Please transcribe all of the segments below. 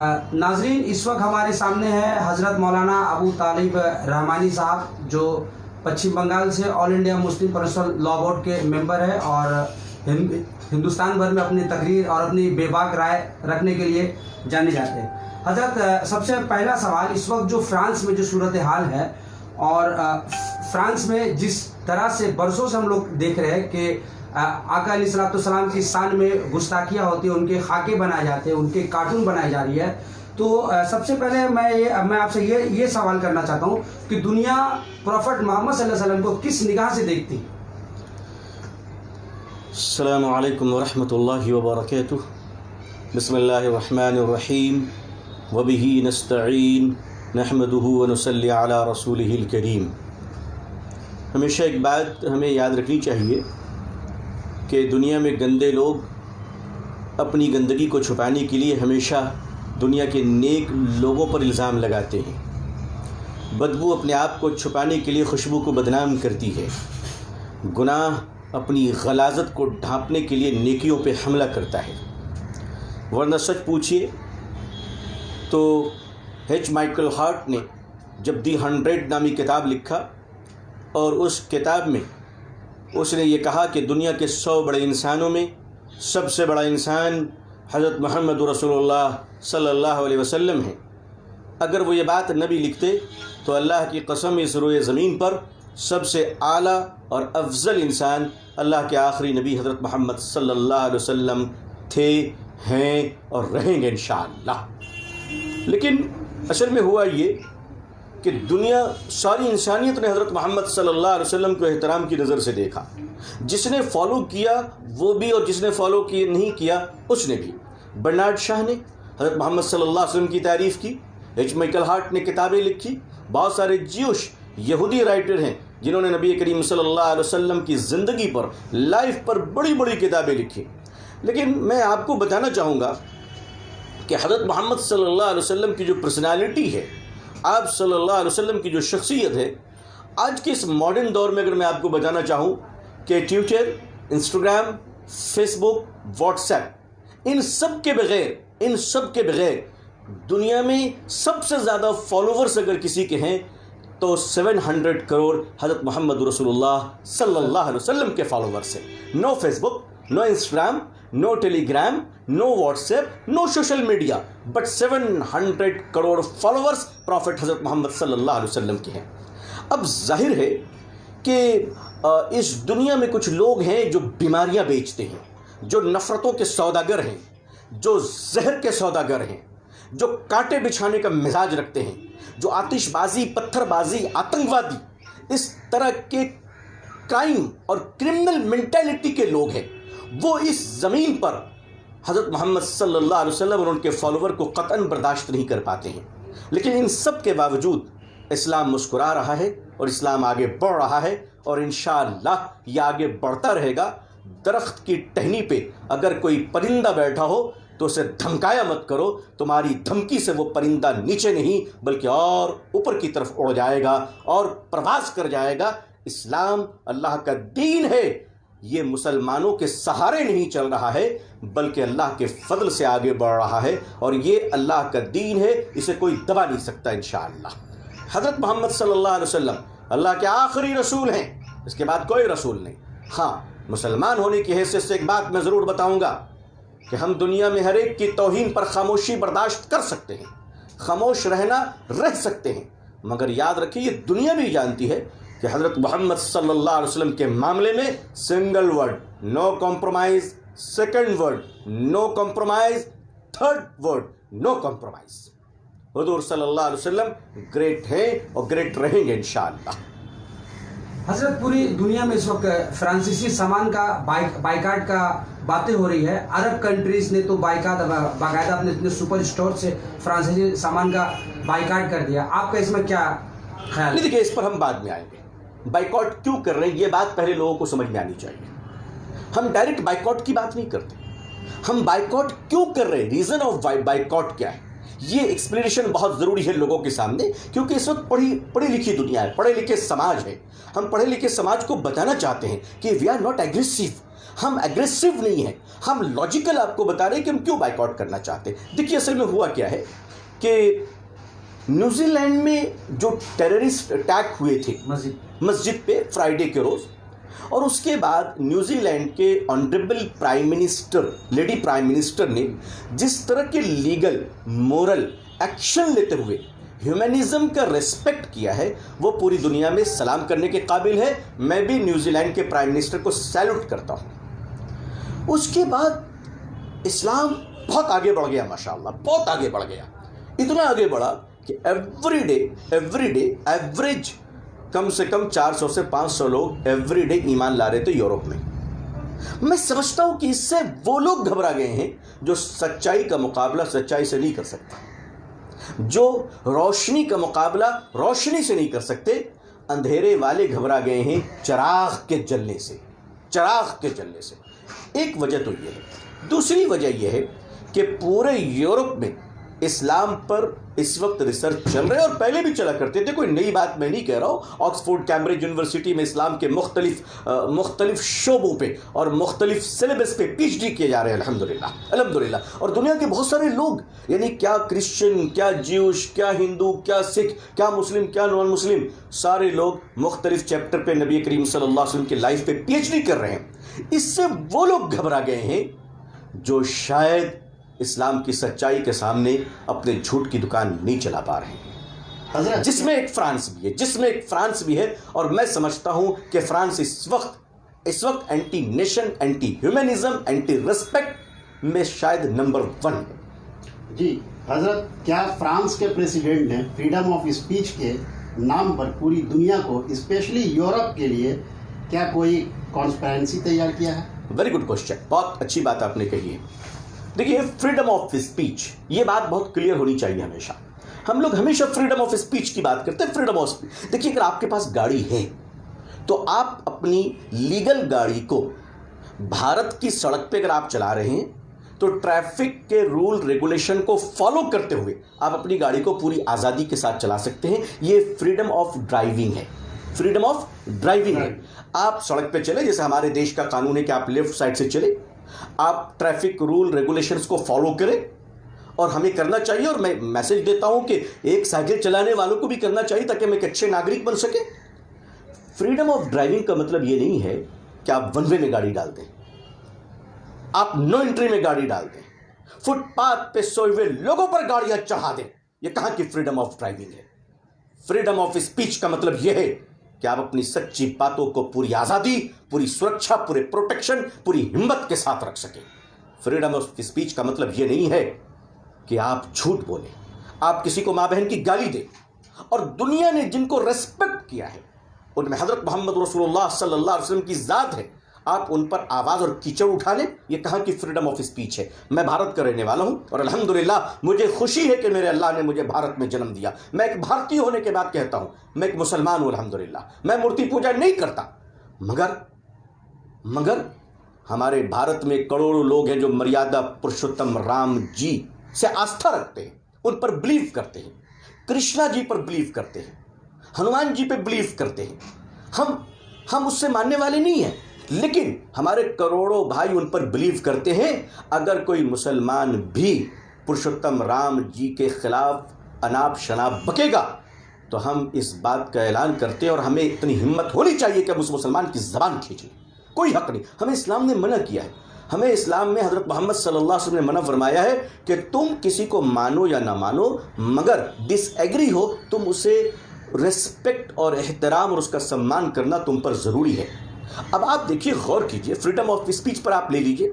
नाजरीन, इस वक्त हमारे सामने है हज़रत मौलाना अबू तालिब रहमानी साहब, जो पश्चिम बंगाल से all India Muslim personal law board के मेंबर है और हिंदुस्तान भर में अपनी तकरीर और अपनी बेबाक राय रखने के लिए जाने जाते हैं। हज़रत, सबसे पहला सवाल, इस वक्त जो फ्रांस में जो सूरत हाल है और फ्रांस में जिस तरह से बरसों से हम लोग देख रहे हैं कि आका अलैहिस्सलाम की शान में गुस्ताखियाँ होती हैं, उनके खाके बनाए जाते हैं, उनके कार्टून बनाई जा रही है, तो सबसे पहले मैं आपसे ये सवाल करना चाहता हूँ कि दुनिया प्रॉफिट मोहम्मद सल्लल्लाहु अलैहि वसल्लम को किस निगाह से देखती? अस्सलामु अलैकुम वरहमतुल्लाहि वबरकातुह। बिस्मिल्लाहिर रहमानिर रहीम व बिही नस्तईन नहमदुहु व नुसल्ली अला रसूलिहिल करीम। हमेशा एक बात हमें याद रखनी चाहिए कि दुनिया में गंदे लोग अपनी गंदगी को छुपाने के लिए हमेशा दुनिया के नेक लोगों पर इल्ज़ाम लगाते हैं। बदबू अपने आप को छुपाने के लिए खुशबू को बदनाम करती है। गुनाह अपनी गलाजत को ढांपने के लिए नेकियों पे हमला करता है। वरना सच पूछिए तो एच माइकल हार्ट ने जब दी 100 नामी किताब लिखा और उस किताब में उसने ये कहा कि दुनिया के 100 बड़े इंसानों में सबसे बड़ा इंसान हज़रत मोहम्मद रसूलुल्लाह सल्लल्लाहु अलैहि वसल्लम है। अगर वो ये बात नबी लिखते तो अल्लाह की कसम इस रोए ज़मीन पर सबसे आला और अफजल इंसान अल्लाह के आखिरी नबी हज़रत मोहम्मद सल्लल्लाहु अलैहि वसल्लम थे, हैं और रहेंगे इंशाअल्लाह। लेकिन असल में हुआ ये कि दुनिया सारी इंसानियत ने हज़रत मोहम्मद सल्लल्लाहु अलैहि वसल्लम को एहतराम की नज़र से देखा। जिसने फॉलो किया वो भी और जिसने फॉलो नहीं किया उसने भी। बर्नार्ड शाह ने हज़रत मोहम्मद सल्लल्लाहु अलैहि वसल्लम की तारीफ़ की, एच माइकल हार्ट ने किताबें लिखी, बहुत सारे ज्यूश यहूदी राइटर हैं जिन्होंने नबी करीम सल्लल्लाहु अलैहि वसल्लम की ज़िंदगी पर, लाइफ पर बड़ी बड़ी किताबें लिखी। लेकिन मैं आपको बताना चाहूँगा कि हज़रत मोहम्मद सल्लल्लाहु अलैहि वसल्लम की जो पर्सनालिटी है, आप सल्लल्लाहु अलैहि वसल्लम की जो शख्सियत है, आज के इस मॉडर्न दौर में अगर मैं आपको बताना चाहूँ कि ट्विटर, इंस्टाग्राम, फेसबुक, व्हाट्सएप, इन सब के बग़ैर दुनिया में सबसे ज़्यादा फॉलोवर्स अगर किसी के हैं तो 700 करोड़ हज़रत मोहम्मद रसूलुल्लाह सल्लल्लाहु अलैहि वसल्लम के फॉलोवर्स हैं। No Facebook, no Instagram, no Telegram, no WhatsApp, no social media, but 700 crore followers prophet हज़रत मोहम्मद सल्लल्लाहु अलैहि वसल्लम के हैं। अब जाहिर है कि इस दुनिया में कुछ लोग हैं जो बीमारियां बेचते हैं, जो नफ़रतों के सौदागर हैं, जो जहर के सौदागर हैं, जो कांटे बिछाने का मिजाज रखते हैं, जो आतिशबाजी, पत्थरबाजी, आतंकवादी, इस तरह के क्राइम और क्रिमिनल मेंटालिटी के लोग हैं। वो इस ज़मीन पर हज़रत मोहम्मद सल्लल्लाहु अलैहि वसल्लम और उनके फॉलोवर को कतन बर्दाश्त नहीं कर पाते हैं। लेकिन इन सब के बावजूद इस्लाम मुस्कुरा रहा है और इस्लाम आगे बढ़ रहा है और इंशाअल्लाह ये आगे बढ़ता रहेगा। दरख्त की टहनी पे अगर कोई परिंदा बैठा हो तो उसे धमकाया मत करो, तुम्हारी धमकी से वो परिंदा नीचे नहीं बल्कि और ऊपर की तरफ उड़ जाएगा और प्रवास कर जाएगा। इस्लाम अल्लाह का दीन है, ये मुसलमानों के सहारे नहीं चल रहा है बल्कि अल्लाह के फضل से आगे बढ़ रहा है और ये अल्लाह का दीन है, इसे कोई दबा नहीं सकता इंशाअल्लाह। हज़रत मोहम्मद सल्लल्लाहु अलैहि वसल्लम अल्लाह के आखिरी रसूल हैं, इसके बाद कोई रसूल नहीं। हाँ, मुसलमान होने की हैसियत से एक बात मैं ज़रूर बताऊँगा कि हम दुनिया में हर एक की तौहीन पर खामोशी बर्दाश्त कर सकते हैं, खामोश रहना रह सकते हैं, मगर याद रखिए ये दुनिया भी जानती है कि हज़रत मोहम्मद सल्लल्लाहु अलैहि वसल्लम के मामले में single word no compromise, second word no compromise, third word no compromise. हुज़ूर सल्लल्लाहु अलैहि वसल्लम ग्रेट हैं और ग्रेट रहेंगे इंशाअल्लाह। हज़रत, पूरी दुनिया में इस वक्त फ्रांसीसी सामान का बाइकाट का बातें हो रही है। अरब कंट्रीज़ ने तो बाकायदा अपने सुपर स्टोर से फ्रांसीसी सामान का बाइकाट कर दिया। आपका इसमें क्या ख्याल है? देखिए, इस पर हम बाद में आएंगे। बाइकआउट क्यों कर रहे हैं ये बात पहले लोगों को समझ में आनी चाहिए। हम डायरेक्ट बाइकआउट की बात नहीं करते, हम बाइकआउट क्यों कर रहे हैं, रीज़न ऑफ बाइकआउट क्या है। یہ ایکسپلینیشن بہت ضروری ہے لوگوں کے سامنے، کیونکہ اس وقت پڑھی لکھی دنیا ہے، پڑھے لکھے سماج ہے. ہم پڑھے لکھے سماج کو بتانا چاہتے ہیں کہ وی آر ناٹ ایگریسو. ہم ایگریسو نہیں ہیں، ہم لاجیکل آپ کو بتا رہے ہیں کہ ہم کیوں بائیک آؤٹ کرنا چاہتے ہیں. دیکھیے اصل میں ہوا کیا ہے کہ نیوزی لینڈ میں جو ٹیررسٹ اٹیک ہوئے تھے مسجد پہ فرائیڈے کے روز، اور اس کے بعد نیوزی لینڈ کے honourable prime minister, lady prime minister نے جس طرح کے لیگل مورل ایکشن لیتے ہوئے ہیومنزم کا ریسپیکٹ کیا ہے، وہ پوری دنیا میں سلام کرنے کے قابل ہے. میں بھی نیوزی لینڈ کے پرائم منسٹر کو سیلوٹ کرتا ہوں. اس کے بعد اسلام بہت آگے بڑھ گیا، ماشاءاللہ بہت آگے بڑھ گیا. اتنا آگے بڑھا کہ ایوری ڈے ایوریج کم سے کم 400 سے 500 لوگ ایوری ڈے ایمان لا رہے تھے یورپ میں. میں سمجھتا ہوں کہ اس سے وہ لوگ گھبرا گئے ہیں جو سچائی کا مقابلہ سچائی سے نہیں کر سکتے، جو روشنی کا مقابلہ روشنی سے نہیں کر سکتے. اندھیرے والے گھبرا گئے ہیں چراغ کے جلنے سے. ایک وجہ تو یہ ہے. دوسری وجہ یہ ہے کہ پورے یورپ میں اسلام پر اس وقت ریسرچ چل رہے ہیں، اور پہلے بھی چلا کرتے تھے. کوئی نئی بات میں نہیں کہہ رہا ہوں. آکسفورڈ کیمبرج یونیورسٹی میں اسلام کے مختلف شعبوں پہ اور مختلف سلیبس پہ پی ایچ ڈی کیے جا رہے ہیں الحمدللہ. اور دنیا کے بہت سارے لوگ، یعنی کیا کرسچن، کیا جیوش، کیا ہندو، کیا سکھ، کیا مسلم، کیا نان مسلم، سارے لوگ مختلف چیپٹر پہ نبی کریم صلی اللہ علیہ وسلم کی لائف پہ پی ایچ ڈی کر رہے ہیں. اس سے وہ لوگ گھبرا گئے ہیں جو شاید اسلام کی سچائی کے سامنے اپنے جھوٹ کی دکان نہیں چلا پا رہے ہیں، جس میں ایک فرانس بھی ہے. اور میں سمجھتا ہوں کہ فرانس اس وقت anti nation, anti humanism, anti respect میں شاید نمبر 1 ہے. جی حضرت، کیا فرانس کے پریزیڈنٹ نے فریڈم آف اسپیچ کے نام پر پوری دنیا کو، اسپیشلی یورپ کے لیے، کیا کوئی کانسپیرنسی تیار کیا ہے؟ ویری گڈ کوشچن، بہت اچھی بات آپ نے کہی ہے. دیکھیے فریڈم آف اسپیچ، یہ بات بہت کلیئر ہونی چاہیے. ہم لوگ ہمیشہ فریڈم آف اسپیچ کی بات کرتے ہیں. فریڈم آف اسپیچ، دیکھیے اگر آپ کے پاس گاڑی ہے تو آپ اپنی لیگل گاڑی کو بھارت کی سڑک پہ اگر آپ چلا رہے ہیں تو ٹریفک کے رول ریگولیشن کو فالو کرتے ہوئے آپ اپنی گاڑی کو پوری آزادی کے ساتھ چلا سکتے ہیں. یہ فریڈم آف ڈرائیونگ ہے. فریڈم آف ڈرائیونگ ہے. آپ سڑک پہ چلے، جیسے ہمارے دیش کا قانون ہے کہ آپ لیفٹ سائڈ سے چلے، آپ ٹریفک رول ریگولیشنز کو فالو کریں، اور ہمیں کرنا چاہیے. اور میں میسج دیتا ہوں کہ ایک سائیکل چلانے والوں کو بھی کرنا چاہیے تاکہ ہم ایک اچھے ناگرک بن سکیں. فریڈم آف ڈرائیونگ کا مطلب یہ نہیں ہے کہ آپ ون وے میں گاڑی ڈال دیں، آپ نو انٹری میں گاڑی ڈال دیں، فٹ پاتھ پہ سوئے ہوئے لوگوں پر گاڑیاں چڑھا دیں. یہ کہاں کی فریڈم آف ڈرائیونگ ہے؟ فریڈم آف اسپیچ کا مطلب یہ ہے کہ آپ اپنی سچی باتوں کو پوری آزادی، پوری سرکشا، پورے پروٹیکشن، پوری ہمت کے ساتھ رکھ سکیں. فریڈم آف اسپیچ کا مطلب یہ نہیں ہے کہ آپ جھوٹ بولیں، آپ کسی کو ماں بہن کی گالی دیں. اور دنیا نے جن کو ریسپیکٹ کیا ہے ان میں حضرت محمد رسول اللہ صلی اللہ علیہ وسلم کی ذات ہے، آپ ان پر آواز اور کیچڑ اٹھا لیں. یہ کہاں کی فریڈم آف اسپیچ ہے؟ میں بھارت کا رہنے والا ہوں اور الحمدللہ مجھے خوشی ہے کہ میرے اللہ نے مجھے بھارت میں جنم دیا. میں ایک بھارتی ہونے کے بعد کہتا ہوں میں ایک مسلمان ہوں الحمدللہ. میں مورتی پوجا نہیں کرتا، مگر ہمارے بھارت میں کروڑوں لوگ ہیں جو مریادا پرشوتم رام جی سے آستھا رکھتے ہیں، ان پر بلیو کرتے ہیں، کرشنا جی پر بلیو کرتے ہیں، ہنومان جی پہ بلیو کرتے ہیں. ہم اس سے ماننے والے نہیں ہیں، لیکن ہمارے کروڑوں بھائی ان پر بلیو کرتے ہیں. اگر کوئی مسلمان بھی پرشوتم رام جی کے خلاف اناپ شناپ بکے گا تو ہم اس بات کا اعلان کرتے ہیں، اور ہمیں اتنی ہمت ہونی چاہیے کہ ہم اس مسلمان کی زبان کھینچیں. کوئی حق نہیں. ہمیں اسلام نے منع کیا ہے. ہمیں اسلام میں حضرت محمد صلی اللہ علیہ وسلم نے منع فرمایا ہے کہ تم کسی کو مانو یا نہ مانو، مگر ڈس ایگری ہو تم اسے ریسپیکٹ اور احترام اور اس کا سمان کرنا تم پر ضروری ہے. اب آپ دیکھیے، غور کیجئے، فریڈم آف اسپیچ پر آپ لے لیجئے.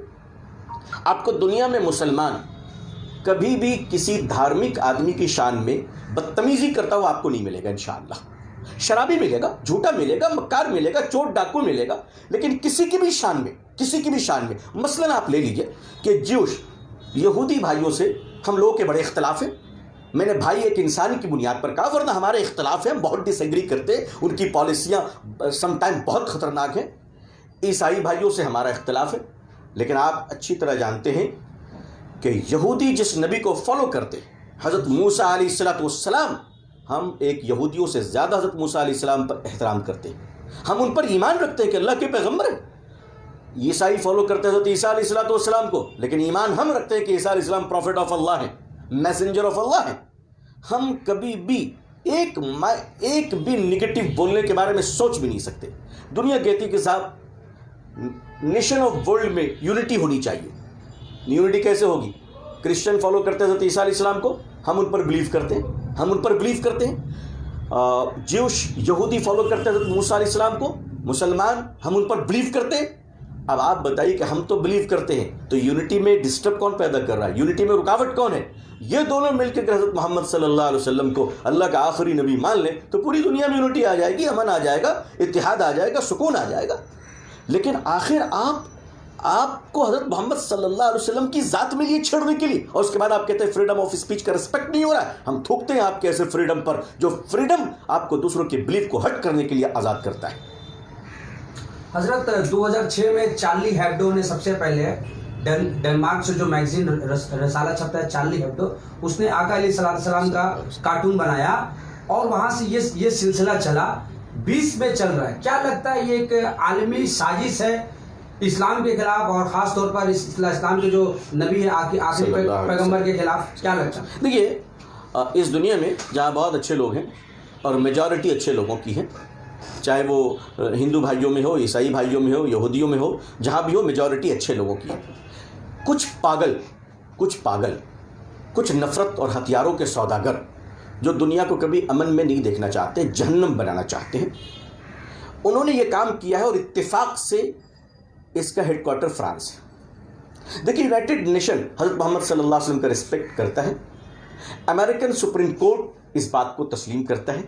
آپ کو دنیا میں مسلمان کبھی بھی کسی دھارمک آدمی کی شان میں بدتمیزی کرتا ہوا آپ کو نہیں ملے گا انشاءاللہ. شرابی ملے گا، جھوٹا ملے گا، مکار ملے گا، چور ڈاکو ملے گا، لیکن کسی کی بھی شان میں مثلاً آپ لے لیجئے کہ جیوش یہودی بھائیوں سے ہم لوگوں کے بڑے اختلاف ہیں. میں نے بھائی ایک انسان کی بنیاد پر کہا، ورنہ ہمارے اختلاف ہیں، ہم بہت ڈس ایگری کرتے ہیں، ان کی پالیسیاں سم ٹائم بہت خطرناک ہیں. عیسائی بھائیوں سے ہمارا اختلاف ہے، لیکن آپ اچھی طرح جانتے ہیں کہ یہودی جس نبی کو فالو کرتے حضرت موسیٰ علیہ السلام، ہم ایک یہودیوں سے زیادہ حضرت موسیٰ علیہ السلام پر احترام کرتے ہیں، ہم ان پر ایمان رکھتے ہیں کہ اللہ کے پیغمبر ہیں۔ عیسائی فالو کرتے ہیں حضرت عیسیٰ علیہ السلام کو، لیکن ایمان ہم رکھتے ہیں کہ عیسیٰ علیہ السلام پروفٹ آف اللہ ہیں، میسنجر آف اللہ ہیں۔ ہم کبھی بھی ایک بھی نگیٹو بولنے کے بارے میں سوچ بھی نہیں سکتے۔ دنیا کہتی کہ صاحب نیشن آف ورلڈ میں یونٹی ہونی چاہیے۔ یونٹی کیسے ہوگی؟ کرسچن فالو کرتے ہیں حضرت عیسیٰ علیہ السلام کو، ہم ان پر بلیو کرتے ہیں، جیوش یہودی فالو کرتے ہیں حضرت موسیٰ علیہ السلام کو، مسلمان ہم ان پر بلیو کرتے ہیں۔ اب آپ بتائیے کہ ہم تو بلیو کرتے ہیں، تو یونٹی میں ڈسٹرب کون پیدا کر رہا ہے؟ یونٹی میں رکاوٹ کون ہے؟ یہ دونوں مل کے حضرت محمد صلی اللہ علیہ وسلم کو اللہ کا آخری نبی مان لیں تو پوری دنیا میں یونٹی آ جائے گی، امن آ جائے گا، اتحاد آ جائے گا، سکون آ جائے گا۔ لیکن آخر آپ کو حضرت محمد صلی اللہ علیہ وسلم کی ذات میں لیے چھڑنے کے لیے، اور اس کے بعد آپ کہتے ہیں فریڈم آف اسپیچ کا رسپیکٹ نہیں ہو رہا ہے۔ ہم تھوکتے ہیں آپ کے ایسے فریڈم پر جو فریڈم آپ کو دوسروں کے بلیف کو ہٹ کرنے کے لیے آزاد کرتا ہے۔ حضرت 2006 میں چارلی ہیبڈو نے سب سے پہلے ڈنمارک سے جو میگزین رسالہ چھپتا ہے چارلی ہیبڈو، اس نے آقا علیہ السلام کا کارٹون بنایا اور وہاں سے یہ سلسلہ چلا، 20 میں چل رہا ہے۔ کیا لگتا ہے یہ ایک عالمی سازش ہے اسلام کے خلاف، اور خاص طور پر اسلام کے جو نبی ہے آخری پیغمبر کے خلاف؟ کیا لگتا ہے؟ دیکھیے، اس دنیا میں جہاں بہت اچھے لوگ ہیں اور میجورٹی اچھے لوگوں کی ہے، چاہے وہ ہندو بھائیوں میں ہو، عیسائی بھائیوں میں ہو، یہودیوں میں ہو، جہاں بھی ہو میجورٹی اچھے لوگوں کی ہے۔ کچھ پاگل، کچھ نفرت اور ہتھیاروں کے سوداگر جو دنیا کو کبھی امن میں نہیں دیکھنا چاہتے، جہنم بنانا چاہتے ہیں، انہوں نے یہ کام کیا ہے، اور اتفاق سے اس کا ہیڈ کوارٹر فرانس ہے۔ دیکھیے، یونائٹڈ نیشن حضرت محمد صلی اللہ علیہ وسلم کا رسپیکٹ کرتا ہے، امریکن سپریم کورٹ اس بات کو تسلیم کرتا ہے،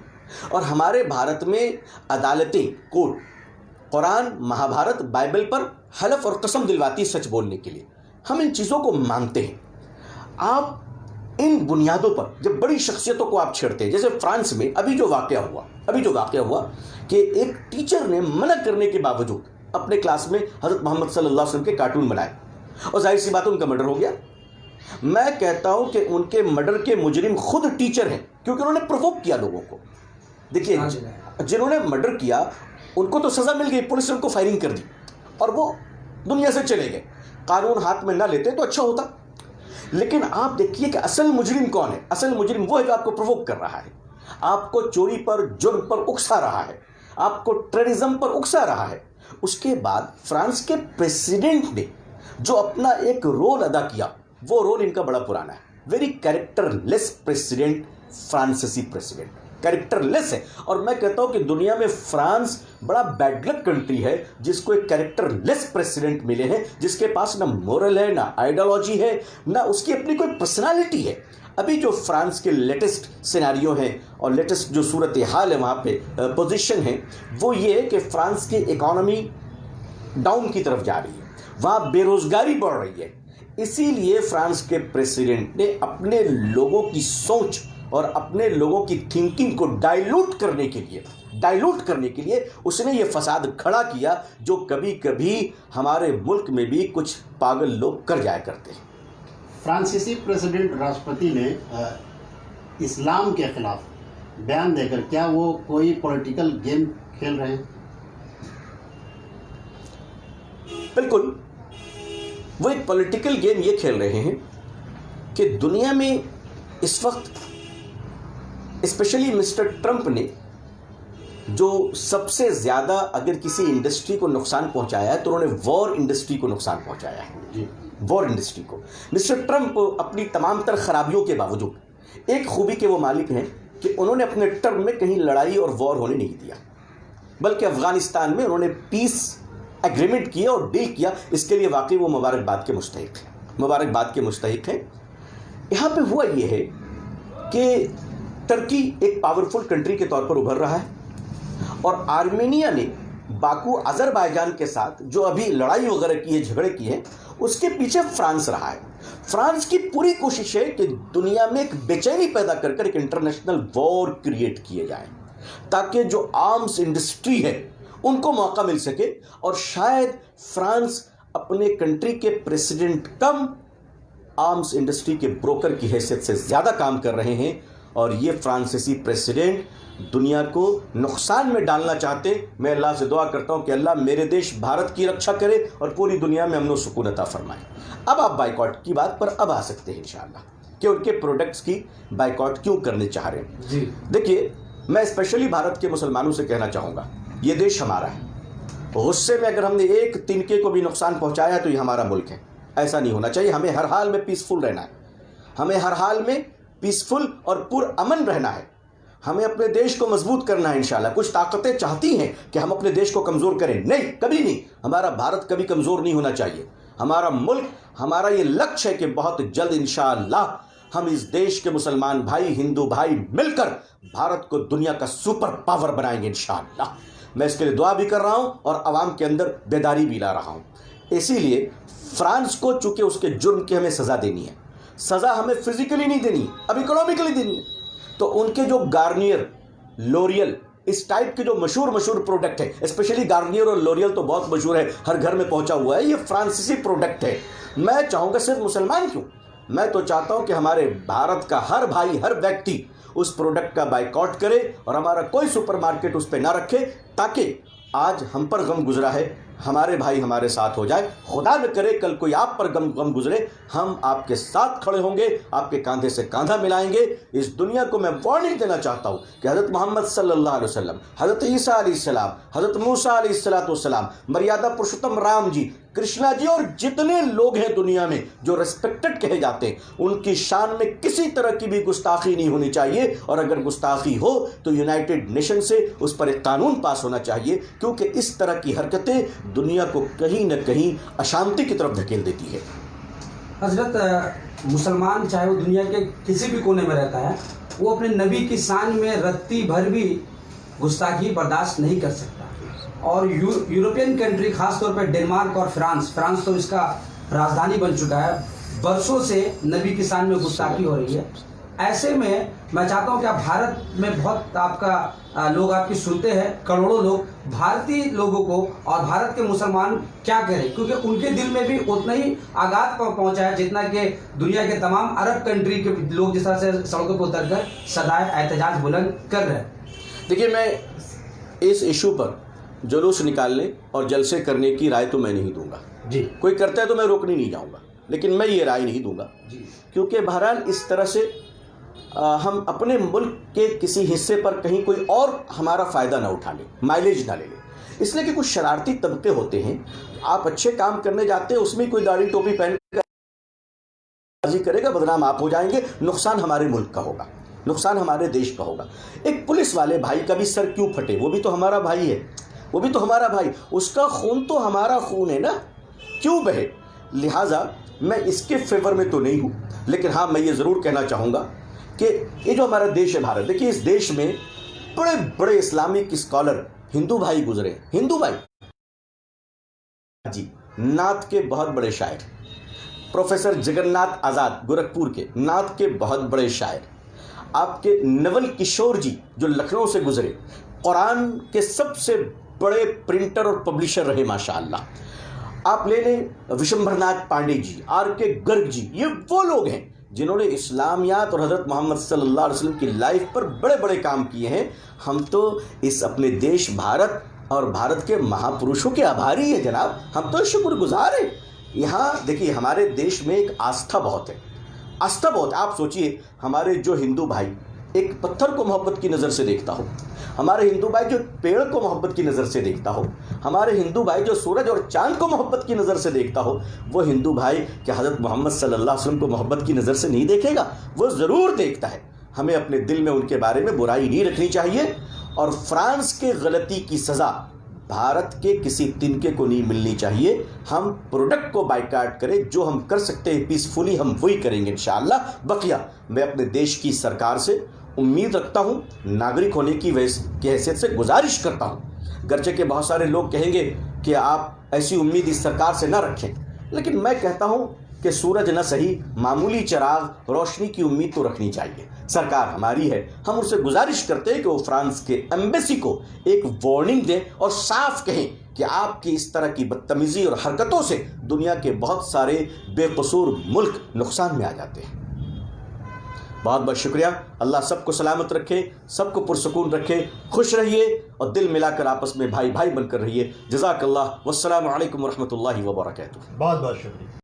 اور ہمارے بھارت میں عدالتیں، کورٹ قرآن، مہابھارت، بائبل پر حلف اور قسم دلواتی سچ بولنے کے لیے۔ ہم ان چیزوں کو مانتے ہیں۔ آپ ان بنیادوں پر جب بڑی شخصیتوں کو آپ چھیڑتے ہیں، جیسے فرانس میں ابھی جو واقعہ ہوا کہ ایک ٹیچر نے منع کرنے کے باوجود اپنے کلاس میں حضرت محمد صلی اللہ علیہ وسلم کے کارٹون بنائے، اور ظاہر سی بات ان کا مرڈر ہو گیا۔ میں کہتا ہوں کہ ان کے مرڈر کے مجرم خود ٹیچر ہیں، کیونکہ انہوں نے پرووک کیا لوگوں کو۔ دیکھیے، جنہوں نے مرڈر کیا ان کو تو سزا مل گئی، پولیس نے ان کو فائرنگ کر دی اور وہ دنیا سے چلے گئے۔ قانون ہاتھ میں نہ لیتے تو اچھا ہوتا۔ لیکن آپ دیکھیے کہ اصل مجرم کون ہے؟ اصل مجرم وہ ہے جو آپ کو پرووک کر رہا ہے، آپ کو چوری پر، جرم پر اکسا رہا ہے، آپ کو ٹیررزم پر اکسا رہا ہے۔ اس کے بعد فرانس کے پریسیڈنٹ نے جو اپنا ایک رول ادا کیا، وہ رول ان کا بڑا پرانا ہے۔ ویری کیریکٹر لیس پریسیڈنٹ، فرانسیسی پریسیڈنٹ کیریکٹر لیس ہے۔ اور میں کہتا ہوں کہ دنیا میں فرانس بڑا بیڈ لک کنٹری ہے جس کو ایک کیریکٹر لیس پریسیڈنٹ ملے ہیں، جس کے پاس نہ مورل ہے، نہ آئیڈیالوجی ہے، نہ اس کی اپنی کوئی پرسنالٹی ہے۔ ابھی جو فرانس کے لیٹسٹ سیناریو ہیں اور لیٹسٹ جو صورتحال ہے وہاں پہ پوزیشن ہے، وہ یہ ہے کہ فرانس کی اکانومی ڈاؤن کی طرف جا رہی ہے، وہاں بے روزگاری بڑھ رہی ہے۔ اسی لیے فرانس کے پریسیڈنٹ نے اپنے لوگوں کی سوچ اور اپنے لوگوں کی تھنکنگ کو ڈائلوٹ کرنے کے لیے اس نے یہ فساد کھڑا کیا جو کبھی کبھی ہمارے ملک میں بھی کچھ پاگل لوگ کر جایا کرتے ہیں۔ فرانسیسی پریزیڈنٹ راشٹرپتی نے اسلام کے خلاف بیان دے کر کیا وہ کوئی پولیٹیکل گیم کھیل رہے ہیں؟ بالکل، وہ ایک پولیٹیکل گیم یہ کھیل رہے ہیں کہ دنیا میں اس وقت اسپیشلی مسٹر ٹرمپ نے جو سب سے زیادہ اگر کسی انڈسٹری کو نقصان پہنچایا ہے تو انہوں نے وار انڈسٹری کو نقصان پہنچایا ہے۔ وار انڈسٹری کو مسٹر ٹرمپ اپنی تمام تر خرابیوں کے باوجود ایک خوبی کے وہ مالک ہیں کہ انہوں نے اپنے ٹرم میں کہیں لڑائی اور وار ہونے نہیں دیا، بلکہ افغانستان میں انہوں نے پیس ایگریمنٹ کیا اور ڈیل کیا۔ اس کے لیے واقعی وہ مبارکباد کے مستحق ہیں۔ یہاں پہ ہوا یہ ہے کہ ترکی ایک پاورفل کنٹری کے طور پر ابھر رہا ہے، اور آرمینیا نے باکو آذربائیجان کے ساتھ جو ابھی لڑائی وغیرہ کی ہے، جھگڑے کی ہیں، اس کے پیچھے فرانس رہا ہے۔ فرانس کی پوری کوشش ہے کہ دنیا میں ایک بے چینی پیدا کر ایک انٹرنیشنل وار کریٹ کیے جائیں تاکہ جو آرمز انڈسٹری ہے ان کو موقع مل سکے، اور شاید فرانس اپنے کنٹری کے پریسیڈنٹ کم आर्म्स इंडस्ट्री के ब्रोकर की हैसियत से ज़्यादा काम कर रहे हैं और ये फ्रांसीसी प्रेसिडेंट दुनिया को नुकसान में डालना चाहते। मैं अल्लाह से दुआ करता हूँ कि अल्लाह मेरे देश भारत की रक्षा करे और पूरी दुनिया में अमन व सुकून अता फरमाए। अब आप बाइकॉट की बात पर अब आ सकते हैं इंशाअल्लाह कि उनके प्रोडक्ट्स की बाइकॉट क्यों करने चाह रहे हैं। जी देखिए, मैं स्पेशली भारत के मुसलमानों से कहना चाहूँगा, ये देश हमारा है। गुस्से में अगर हमने एक तिनके को भी नुकसान पहुँचाया तो ये हमारा मुल्क है। ऐसा नहीं होना चाहिए। हमें हर हाल में पीसफुल रहना है। हमें हर हाल में पीसफुल और पुरअमन रहना है। हमें अपने देश को मजबूत करना है इंशाल्लाह। कुछ ताकतें चाहती हैं कि हम अपने देश को कमज़ोर करें, नहीं, कभी नहीं। हमारा भारत कभी कमज़ोर नहीं होना चाहिए। हमारा मुल्क, हमारा ये लक्ष्य है कि बहुत जल्द इंशाल्लाह हम इस देश के मुसलमान भाई, हिंदू भाई मिलकर भारत को दुनिया का सुपर पावर बनाएंगे इंशाल्लाह। मैं इसके लिए दुआ भी कर रहा हूँ और आवाम के अंदर बेदारी भी ला रहा हूँ। इसीलिए फ्रांस को चूँकि उसके जुर्म की हमें सज़ा देनी है, सज़ा हमें फिजिकली नहीं देनी, अब इकोनॉमिकली देनी है। तो उनके जो गार्नियर, लोरियल, इस टाइप के जो मशहूर प्रोडक्ट है, स्पेशली गार्नियर और लोरियल तो बहुत मशहूर है, हर घर में पहुंचा हुआ है, ये फ्रांसीसी प्रोडक्ट है। मैं चाहूँगा सिर्फ मुसलमान क्यों, मैं तो चाहता हूँ कि हमारे भारत का हर भाई, हर व्यक्ति उस प्रोडक्ट का बाइकआउट करे और हमारा कोई सुपरमार्केट उस पर ना रखे, ताकि आज हम पर गम गुजरा है, हमारे भाई हमारे साथ हो जाए। खुदा न करे कल कोई आप पर गम गुजरे, हम आपके साथ खड़े होंगे, आपके कंधे से कंधा मिलाएंगे। इस दुनिया को मैं वार्निंग देना चाहता हूँ कि हज़रत मोहम्मद सल्लल्लाहु अलैहि वसल्लम, हज़रत ईसा अलैहिस्सलाम, हज़रत मूसा अलैहिस्सलाम, मर्यादा पुरुषोत्तम राम जी, कृष्णा जी और जितने लोग हैं दुनिया में जो रिस्पेक्टेड कहे जाते हैं, उनकी शान में किसी तरह की भी गुस्ताखी नहीं होनी चाहिए। और अगर गुस्ताखी हो तो यूनाइटेड नेशन से उस पर एक कानून पास होना चाहिए, क्योंकि इस तरह की हरकतें दुनिया को कहीं न कहीं अशांति की तरफ धकेल देती है। हजरत, मुसलमान चाहे वो दुनिया के किसी भी कोने में रहता है, वो अपने नबी की शान में रत्ती भर भी गुस्ताखी बर्दाश्त नहीं कर सकता। और यूरोपियन कंट्री, खास तौर पर डेनमार्क और फ्रांस तो इसका राजधानी बन चुका है, बरसों से नबी की शान में गुस्ताखी हो रही है। ऐसे में मैं चाहता हूं कि आप भारत में बहुत आपका लोग आपकी सुनते हैं, करोड़ों लोग, भारतीय लोगों को और भारत के मुसलमान क्या करें, क्योंकि उनके दिल में भी उतना ही आघात पहुंचा है जितना कि दुनिया के तमाम अरब कंट्री के लोग जिस तरह से सड़कों पर उतरकर सदाए एहतजाज बुलंद कर रहे हैं। देखिए, मैं इस इशू पर जुलूस निकालने और जलसे करने की राय तो मैं नहीं दूंगा जी। कोई करता है तो मैं रोकने नहीं जाऊंगा, लेकिन मैं ये राय नहीं दूंगा जी, क्योंकि बहरहाल इस तरह से हम अपने मुल्क के किसी हिस्से पर कहीं कोई और हमारा फ़ायदा ना उठा ले, माइलेज ना ले ले। इसलिए कि कुछ शरारती तबके होते हैं, आप अच्छे काम करने जाते हैं, उसमें कोई दाढ़ी टोपी पहन कर करेगा, बदनाम आप हो जाएंगे, नुकसान हमारे मुल्क का होगा, नुकसान हमारे देश का होगा। एक पुलिस वाले भाई का भी सर क्यों फटे, वो भी तो हमारा भाई है, वो भी तो हमारा भाई, उसका खून तो हमारा खून है ना, क्यों बहे। लिहाजा मैं इसके फेवर में तो नहीं हूँ, लेकिन हाँ, मैं ये ज़रूर कहना चाहूँगा कि ये जो हमारा देश है भारत, देखिए इस देश में बड़े बड़े इस्लामिक स्कॉलर हिंदू भाई गुजरे, हिंदू भाई जी, नात के बहुत बड़े शायर, प्रोफेसर जगन्नाथ आज़ाद गोरखपुर के, नात के बहुत बड़े शायर, आपके नवल किशोर जी जो लखनऊ से गुजरे, कुरान के सबसे बड़े प्रिंटर और पब्लिशर रहे माशाअल्लाह। आप ले लें विशंभरनाथ पांडे जी, आर के गर्ग जी, ये वो लोग हैं जिन्होंने इस्लामियात और हज़रत मोहम्मद सल्लल्लाहु अलैहि वसल्लम की लाइफ पर बड़े बड़े काम किए हैं। हम तो इस अपने देश भारत और भारत के महापुरुषों के आभारी हैं जनाब, हम तो शुक्रगुजार हैं। यहाँ देखिए, हमारे देश में एक आस्था बहुत है, आस्था बहुत है। आप सोचिए, हमारे जो हिंदू भाई एक पत्थर को मोहब्बत की नज़र से देखता हो, हमारे हिंदू भाई जो पेड़ को मोहब्बत की नज़र से देखता हो, हमारे हिंदू भाई जो सूरज और चांद को मोहब्बत की नज़र से देखता हो, वो हिंदू भाई क्या हज़रत मोहम्मद सल्लल्लाहु अलैहि वसल्लम को मोहब्बत की नज़र से नहीं देखेगा? वो ज़रूर देखता है। हमें अपने दिल में उनके बारे में बुराई नहीं रखनी चाहिए। और फ्रांस के गलती की सज़ा भारत के किसी तिनके को नहीं मिलनी चाहिए। हम प्रोडक्ट को बाइकाट करें, जो हम कर सकते हैं पीसफुली हम वही करेंगे इंशाअल्लाह। बकिया मैं अपने देश की सरकार से उम्मीद रखता हूँ, नागरिक होने की हैसियत से गुजारिश करता हूँ। गर्चे के बहुत सारे लोग कहेंगे कि आप ऐसी उम्मीद इस सरकार से ना रखें, लेकिन मैं कहता हूँ कि सूरज न सही, मामूली चिराग रोशनी की उम्मीद तो रखनी चाहिए। सरकार हमारी है, हम उससे गुजारिश करते हैं कि वो फ्रांस के एम्बेसी को एक वार्निंग दें और साफ कहें کہ آپ کی اس طرح کی بدتمیزی اور حرکتوں سے دنیا کے بہت سارے بے قصور ملک نقصان میں آ جاتے ہیں۔ بہت بہت شکریہ۔ اللہ سب کو سلامت رکھے، سب کو پرسکون رکھے، خوش رہیے اور دل ملا کر آپس میں بھائی بھائی بن کر رہیے۔ جزاک اللہ، والسلام علیکم ورحمۃ اللہ وبرکاتہ۔ بہت بہت شکریہ۔